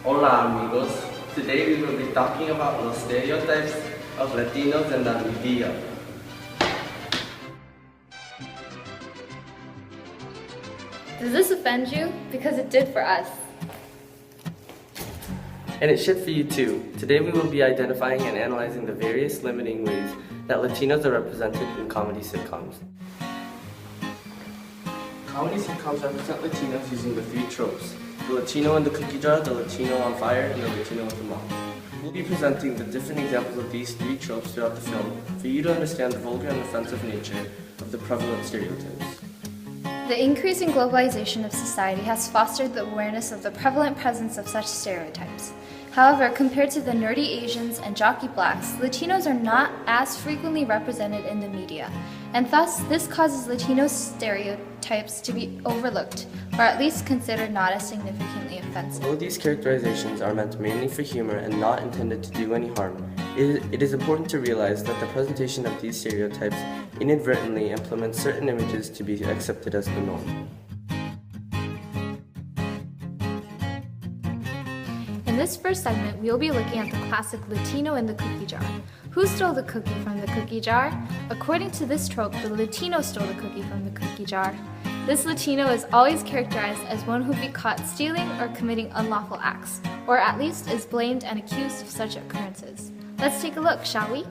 Hola amigos, today we will be talking about los stereotypes of Latinos in the media. Does this offend you? Because it did for us. And it should for you too. Today we will be identifying and analyzing the various limiting ways that Latinos are represented in comedy sitcoms. Comedy sitcoms represent Latinos using the three tropes: the Latino in the cookie jar, the Latino on fire, and the Latino with the mom. We'll be presenting the different examples of these three tropes throughout the film for you to understand the vulgar and offensive nature of the prevalent stereotypes. The increasing globalization of society has fostered the awareness of the prevalent presence of such stereotypes. However, compared to the nerdy Asians and jockey blacks, Latinos are not as frequently represented in the media, and thus this causes Latino stereotypes to be overlooked, or at least considered not as significantly offensive. Although these characterizations are meant mainly for humor and not intended to do any harm, it is important to realize that the presentation of these stereotypes inadvertently implements certain images to be accepted as the norm. In this first segment, we will be looking at the classic Latino in the cookie jar. Who stole the cookie from the cookie jar? According to this trope, the Latino stole the cookie from the cookie jar. This Latino is always characterized as one who be caught stealing or committing unlawful acts, or at least is blamed and accused of such occurrences. Let's take a look, shall we?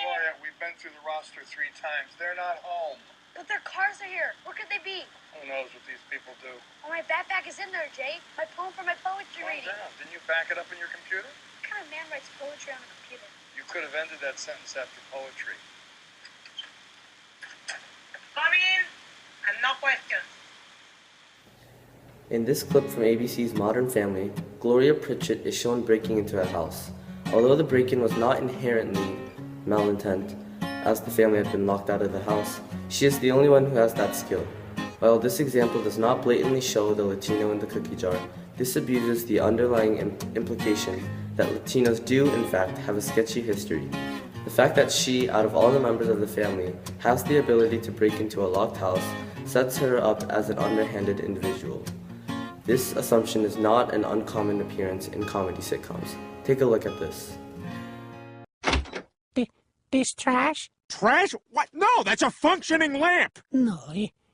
Gloria, we've been through the roster 3 times. They're not home. But their cars are here. Where could they be? Who knows what these people do? Oh, my backpack is in there, Jay. My poem for my poetry Calm reading. down. Didn't you back it up in your computer? What kind of man writes poetry on a computer? You could have ended that sentence after poetry. Come in and no questions. In this clip from ABC's Modern Family, Gloria Pritchett is shown breaking into a house. Although the break-in was not inherently malintent, as the family had been locked out of the house, she is the only one who has that skill. While this example does not blatantly show the Latino in the cookie jar, this abuses the underlying implication that Latinos do, in fact, have a sketchy history. The fact that she, out of all the members of the family, has the ability to break into a locked house sets her up as an underhanded individual. This assumption is not an uncommon appearance in comedy sitcoms. Take a look at this. This trash? Trash? What? No, that's a functioning lamp! No,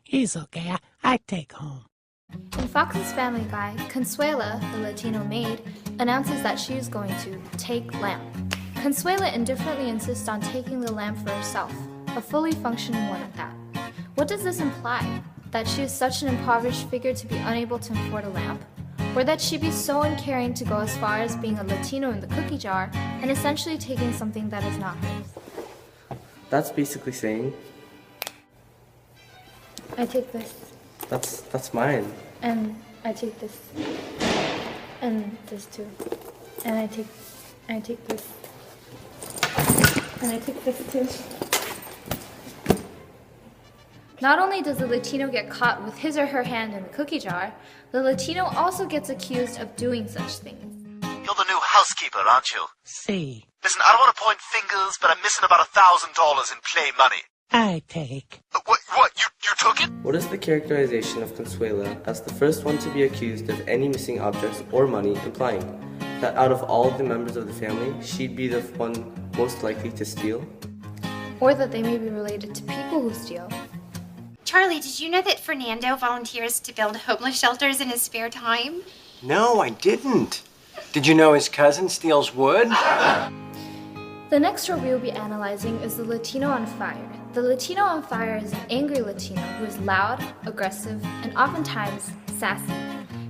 it's okay. I take home. In Fox's Family Guy, Consuela, the Latino maid, announces that she is going to take lamp. Consuela indifferently insists on taking the lamp for herself, a fully functioning one at that. What does this imply? That she is such an impoverished figure to be unable to afford a lamp? Or that she be so uncaring to go as far as being a Latino in the cookie jar and essentially taking something that is not hers? That's basically saying, I take this. that's mine. And I take this. And this too. And I take this. And I take this too. Not only does the Latino get caught with his or her hand in the cookie jar, the Latino also gets accused of doing such things. You're the new housekeeper, aren't you? See, Listen, I don't want to point fingers, but I'm missing about $1,000 in play money. I take. What? You took it? What is the characterization of Consuela as the first one to be accused of any missing objects or money, implying that out of all the members of the family, she'd be the one most likely to steal? Or that they may be related to people who steal. Charlie, did you know that Fernando volunteers to build homeless shelters in his spare time? No, I didn't. Did you know his cousin steals wood? The next trope we will be analyzing is the Latino on fire. The Latino on fire is an angry Latino who is loud, aggressive, and oftentimes sassy.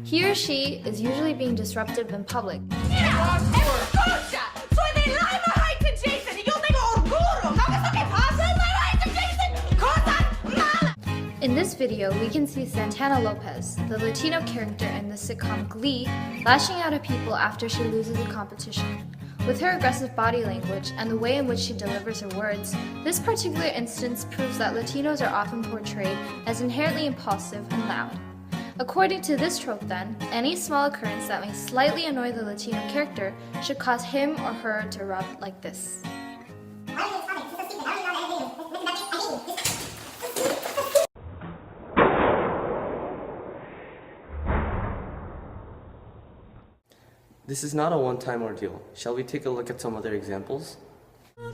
He or she is usually being disruptive in public. In this video, we can see Santana Lopez, the Latino character in the sitcom Glee, lashing out at people after she loses a competition. With her aggressive body language and the way in which she delivers her words, this particular instance proves that Latinos are often portrayed as inherently impulsive and loud. According to this trope then, any small occurrence that may slightly annoy the Latino character should cause him or her to rub like this. This is not a one-time ordeal. Shall we take a look at some other examples?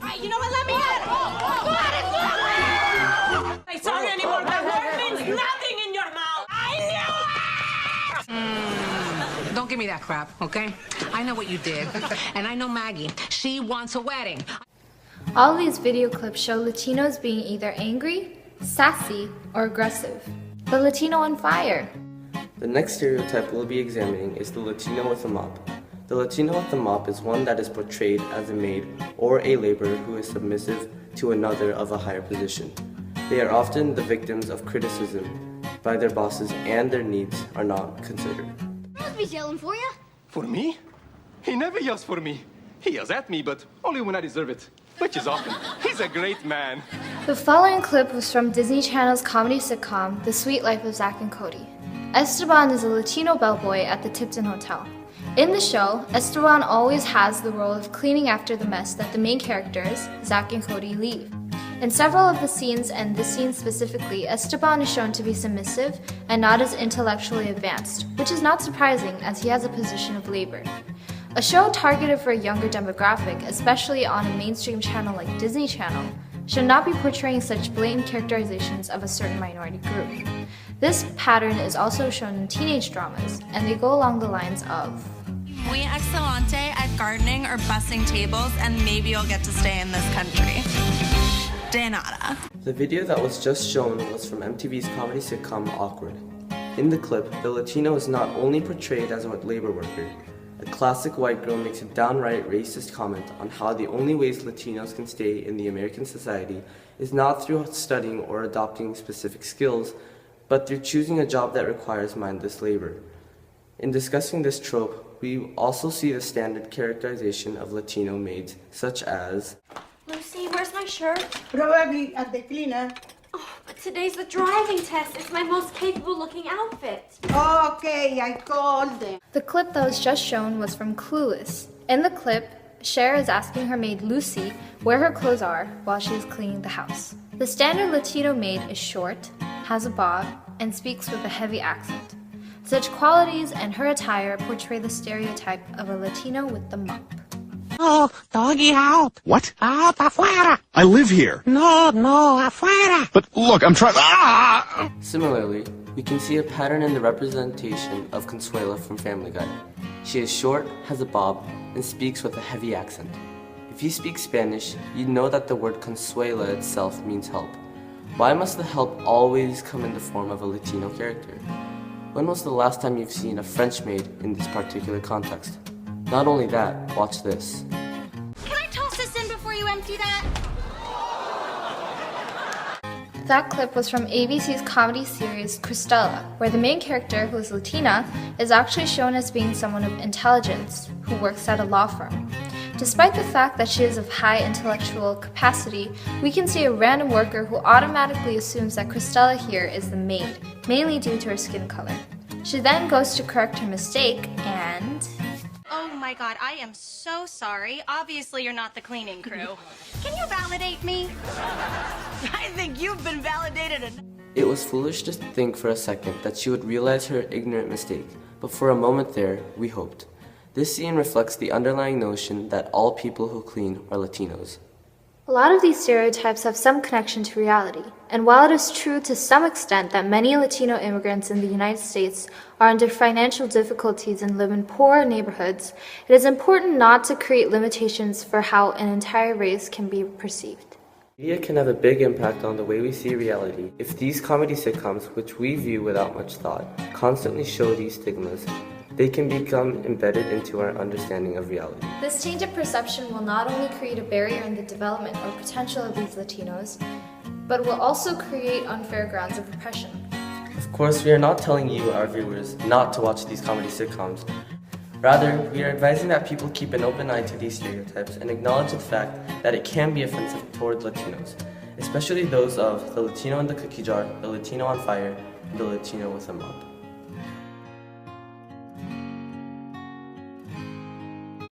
Hey, you know what? Let me at it. Go at it. Hey, sorry anymore. That word means nothing in your mouth. I knew it. Don't give me that crap, okay? I know what you did, and I know Maggie. She wants a wedding. All these video clips show Latinos being either angry, sassy, or aggressive. The Latino on fire. The next stereotype we'll be examining is the Latino with a mop. The Latino with the mop is one that is portrayed as a maid or a laborer who is submissive to another of a higher position. They are often the victims of criticism by their bosses and their needs are not considered. He's yelling for you. For me? He never yells for me. He yells at me, but only when I deserve it, which is often. He's a great man. The following clip was from Disney Channel's comedy sitcom, The Sweet Life of Zack and Cody. Esteban is a Latino bellboy at the Tipton Hotel. In the show, Esteban always has the role of cleaning after the mess that the main characters, Zack and Cody, leave. In several of the scenes, and this scene specifically, Esteban is shown to be submissive and not as intellectually advanced, which is not surprising as he has a position of labor. A show targeted for a younger demographic, especially on a mainstream channel like Disney Channel, should not be portraying such blatant characterizations of a certain minority group. This pattern is also shown in teenage dramas, and they go along the lines of Muy excelente at gardening or bussing tables, and maybe you'll get to stay in this country. De nada. The video that was just shown was from MTV's comedy sitcom Awkward. In the clip, the Latino is not only portrayed as a labor worker. A classic white girl makes a downright racist comment on how the only ways Latinos can stay in the American society is not through studying or adopting specific skills, but through choosing a job that requires mindless labor. In discussing this trope, we also see the standard characterization of Latino maids, such as Lucy, where's my shirt? Probably at the cleaner. Oh, but today's the driving test. It's my most capable looking outfit. Okay, I called them. The clip that was just shown was from Clueless. In the clip, Cher is asking her maid Lucy where her clothes are while she is cleaning the house. The standard Latino maid is short, has a bob, and speaks with a heavy accent. Such qualities and her attire portray the stereotype of a Latino with the mop. Oh, doggy out. What? Out afuera. I live here. No, afuera. But look, I'm trying. Ah! Similarly, we can see a pattern in the representation of Consuela from Family Guy. She is short, has a bob, and speaks with a heavy accent. If you speak Spanish, you know that the word Consuela itself means help. Why must the help always come in the form of a Latino character? When was the last time you've seen a French maid in this particular context? Not only that, watch this. Can I toss this in before you empty that? That clip was from ABC's comedy series Cristela, where the main character, who is Latina, is actually shown as being someone of intelligence who works at a law firm. Despite the fact that she is of high intellectual capacity, we can see a random worker who automatically assumes that Cristela here is the maid, mainly due to her skin color. She then goes to correct her mistake and... Oh my god, I am so sorry. Obviously you're not the cleaning crew. Can you validate me? I think you've been validated enough. It was foolish to think for a second that she would realize her ignorant mistake, but for a moment there, we hoped. This scene reflects the underlying notion that all people who clean are Latinos. A lot of these stereotypes have some connection to reality, and while it is true to some extent that many Latino immigrants in the United States are under financial difficulties and live in poor neighborhoods, it is important not to create limitations for how an entire race can be perceived. Media can have a big impact on the way we see reality if these comedy sitcoms, which we view without much thought, constantly show these stigmas. They can become embedded into our understanding of reality. This change of perception will not only create a barrier in the development or potential of these Latinos, but will also create unfair grounds of oppression. Of course, we are not telling you, our viewers, not to watch these comedy sitcoms. Rather, we are advising that people keep an open eye to these stereotypes and acknowledge the fact that it can be offensive toward Latinos, especially those of the Latino in the cookie jar, the Latino on fire, and the Latino with a mop.